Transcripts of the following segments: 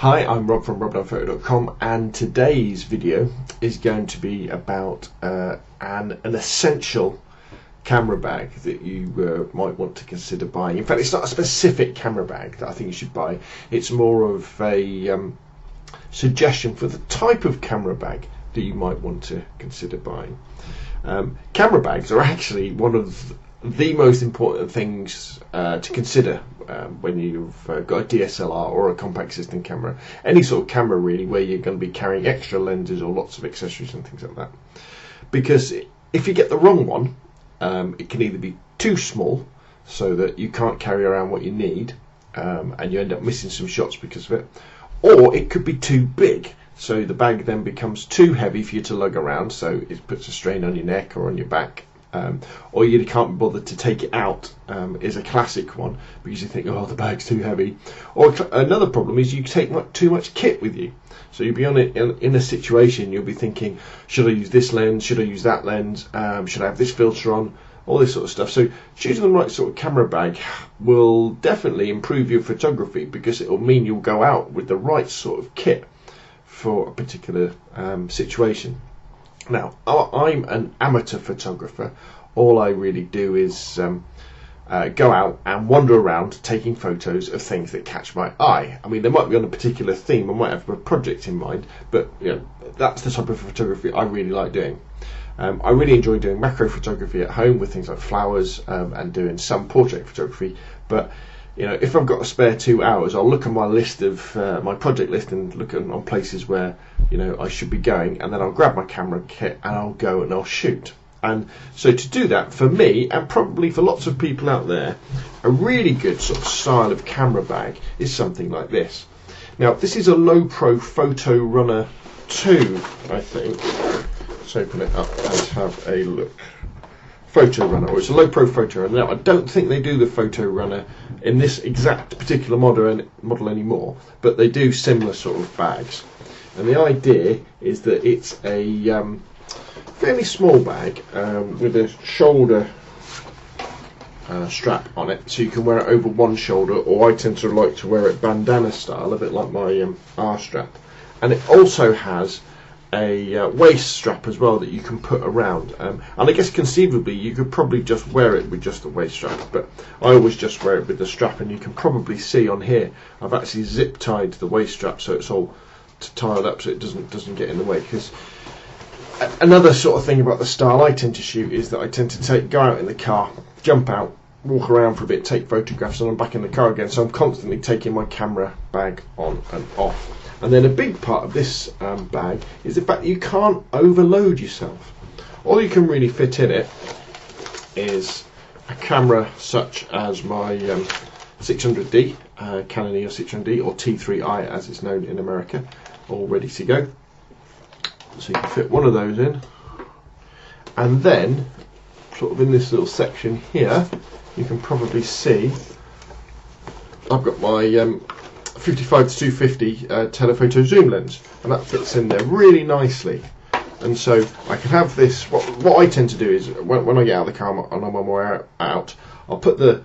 Hi, I'm Rob from rob.photo.com, and today's video is going to be about an essential camera bag that you might want to consider buying. In fact, it's not a specific camera bag that I think you should buy. It's more of a suggestion for the type of camera bag that you might want to consider buying. Camera bags are actually one of the most important things to consider when you've got a DSLR or a compact system camera. Any sort of camera really where you're going to be carrying extra lenses or lots of accessories and things like that. Because if you get the wrong one, it can either be too small so that you can't carry around what you need and you end up missing some shots because of it, or it could be too big. So the bag then becomes too heavy for you to lug around, so it puts a strain on your neck or on your back. Or you can't be bothered to take it out is a classic one because you think, oh, the bag's too heavy. Or another problem is you take too much kit with you. So you'll be in a situation, you'll be thinking, should I use this lens, should I use that lens, should I have this filter on, all this sort of stuff. So choosing the right sort of camera bag will definitely improve your photography because it will mean you'll go out with the right sort of kit for a particular situation. Now, I'm an amateur photographer. All I really do is go out and wander around taking photos of things that catch my eye. I mean, they might be on a particular theme, I might have a project in mind, but you know, that's the type of photography I really like doing. I really enjoy doing macro photography at home with things like flowers and doing some portrait photography, but you know, if I've got a spare 2 hours, I'll look at my list of my project list and look on places where I should be going, and then I'll grab my camera kit and I'll go and I'll shoot. And so to do that, for me and probably for lots of people out there, a really good sort of style of camera bag is something like this. Now, this is a Lowepro Photorunner 2, I think. Let's open it up and have a look. Photorunner, or it's a Lowepro Photorunner. Now, I don't think they do the Photorunner in this exact particular model anymore, but they do similar sort of bags. And the idea is that it's a fairly small bag with a shoulder strap on it, so you can wear it over one shoulder, or I tend to like to wear it bandana style, a bit like my R strap. And it also has a waist strap as well that you can put around, and I guess conceivably you could probably just wear it with just the waist strap, but I always just wear it with the strap. And you can probably see on here I've actually zip tied the waist strap so it's all tiled up so it doesn't get in the way. Because another sort of thing about the style I tend to shoot is that I tend to go out in the car, jump out, walk around for a bit, take photographs, and I'm back in the car again, so I'm constantly taking my camera bag on and off. And then a big part of this bag is the fact that you can't overload yourself. All you can really fit in it is a camera such as my 600D, Canon EOS 600D, or T3i as it's known in America, all ready to go. So you can fit one of those in, and then sort of in this little section here you can probably see I've got my 55 to 250 telephoto zoom lens, and that fits in there really nicely. And so I can have this. What I tend to do is when I get out of the car and I'm on my way out, I'll put the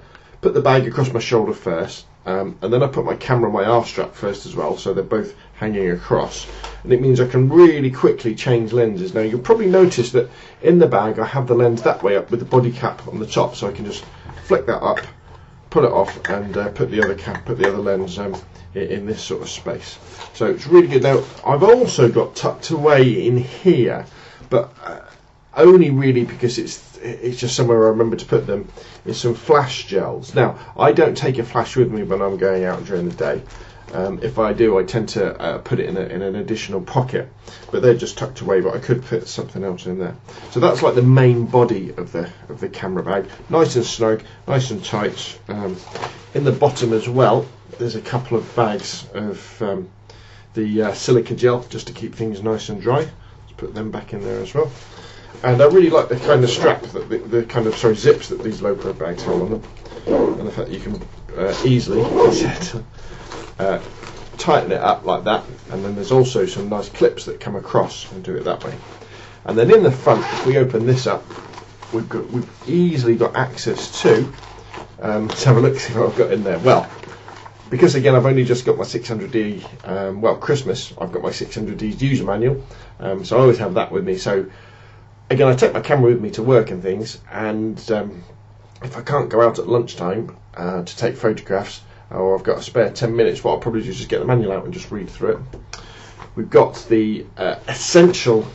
bag across my shoulder first, and then I put my camera on my R strap first as well, so they're both hanging across, and it means I can really quickly change lenses. Now you'll probably notice that in the bag I have the lens that way up with the body cap on the top, so I can just flick that up, pull it off, and put the other lens in this sort of space. So it's really good. Now I've also got tucked away in here, but only really because it's just somewhere I remember to put them, is some flash gels. Now I don't take a flash with me when I'm going out during the day. If I do, I tend to put it in an additional pocket, but they're just tucked away, but I could put something else in there. So that's like the main body of the camera bag, nice and snug, nice and tight. In the bottom as well there's a couple of bags of the silica gel just to keep things nice and dry. Let's put them back in there as well. And I really like the kind of strap that the kind of zips that these Lowepro bags hold on them, and the fact that you can easily tighten it up like that. And then there's also some nice clips that come across and do it that way. And then in the front, if we open this up, we've easily got access to let's have a look, see what I've got in there. Well, because again I've only just got my 600D, well, Christmas, I've got my 600D user manual, so I always have that with me. So again, I take my camera with me to work and things, and if I can't go out at lunchtime to take photographs, or I've got a spare 10 minutes, what I'll probably do is just get the manual out and just read through it. We've got the essential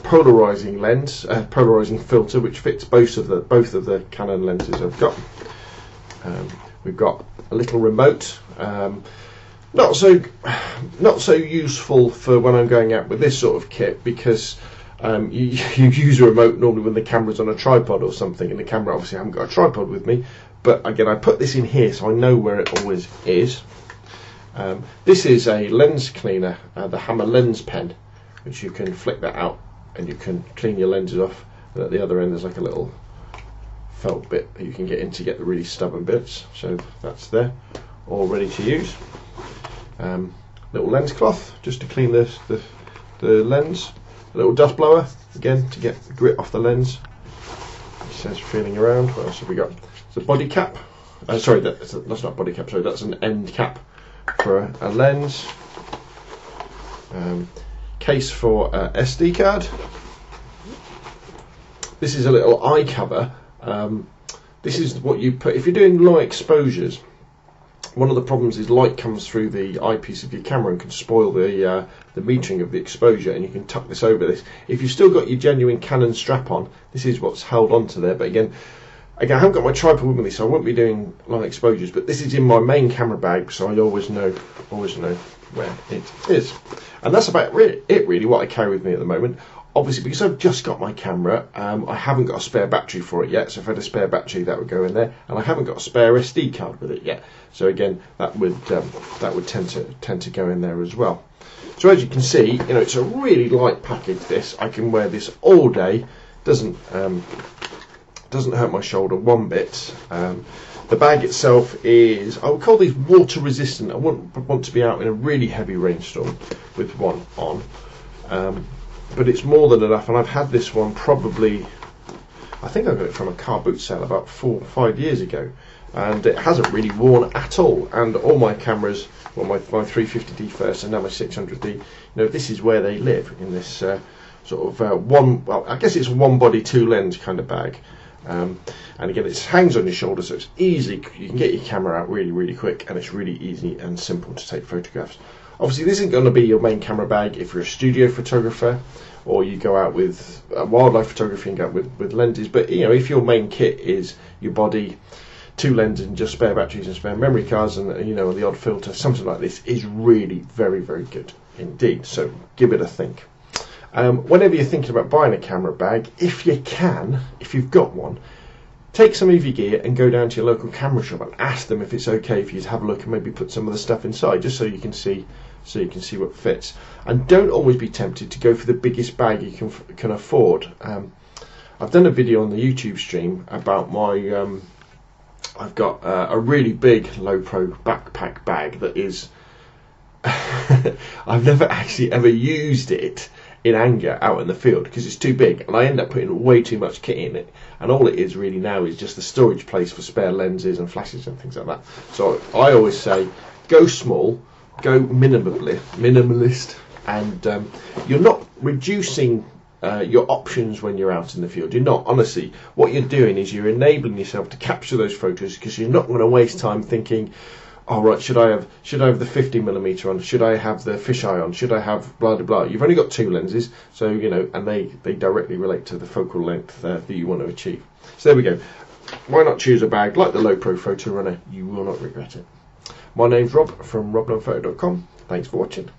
polarizing lens, polarizing filter, which fits both of the Canon lenses I've got. We've got a little remote, not so useful for when I'm going out with this sort of kit, because you use a remote normally when the camera's on a tripod or something, and the camera, obviously I haven't got a tripod with me, but again I put this in here so I know where it always is. This is a lens cleaner, the Hammer lens pen, which you can flick that out and you can clean your lenses off, and at the other end there's like a little felt bit that you can get in to get the really stubborn bits, so that's there, all ready to use. Little lens cloth just to clean the lens. A little dust blower, again, to get the grit off the lens. It says feeling around. What else have we got? It's a body cap. Sorry, that's not body cap, sorry, that's an end cap for a lens. Case for SD card. This is a little eye cover. This is what you put, if you're doing long exposures, one of the problems is light comes through the eyepiece of your camera and can spoil the metering of the exposure, and you can tuck this over this. If you've still got your genuine Canon strap on, this is what's held onto there. But again, I haven't got my tripod with me, so I won't be doing long exposures, but this is in my main camera bag, so I always know where it is. And that's about it really, what I carry with me at the moment. Obviously, because I've just got my camera, I haven't got a spare battery for it yet, so if I had a spare battery that would go in there, and I haven't got a spare SD card with it yet, so again that would tend to go in there as well. So as you can see, it's a really light package. This, I can wear this all day, doesn't hurt my shoulder one bit. The bag itself is, I would call these water resistant. I wouldn't want to be out in a really heavy rainstorm with one on. But it's more than enough, and I've had this one probably, I think I got it from a car boot sale about 4 or 5 years ago, and it hasn't really worn at all. And all my cameras, well, my 350D first and now my 600D, this is where they live, in this sort of well, I guess it's a one body two lens kind of bag. And again, it hangs on your shoulder, so it's easy, you can get your camera out really quick, and it's really easy and simple to take photographs. Obviously this isn't going to be your main camera bag if you're a studio photographer, or you go out with wildlife photography and go out with lenses, but if your main kit is your body, two lenses and just spare batteries and spare memory cards, and the odd filter, something like this is really very good indeed. So give it a think. Whenever you're thinking about buying a camera bag, if you can, if you've got one, take some of your gear and go down to your local camera shop and ask them if it's okay for you to have a look and maybe put some of the stuff inside, just so you can see what fits. And don't always be tempted to go for the biggest bag you can afford. I've done a video on the YouTube stream about my I've got a really big Lowepro backpack bag that is I've never actually ever used it in anger out in the field because it's too big, and I end up putting way too much kit in it, and all it is really now is just a storage place for spare lenses and flashes and things like that. So I always say go small, go minimalist, and you're not reducing your options when you're out in the field. You're not. Honestly, what you're doing is you're enabling yourself to capture those photos, because you're not going to waste time thinking, oh right, should I have the 50mm on? Should I have the fisheye on? Should I have blah blah blah? You've only got two lenses, so and they directly relate to the focal length that you want to achieve. So there we go. Why not choose a bag like the Lowepro Photorunner? You will not regret it. My name's Rob from roblandphoto.com. Thanks for watching.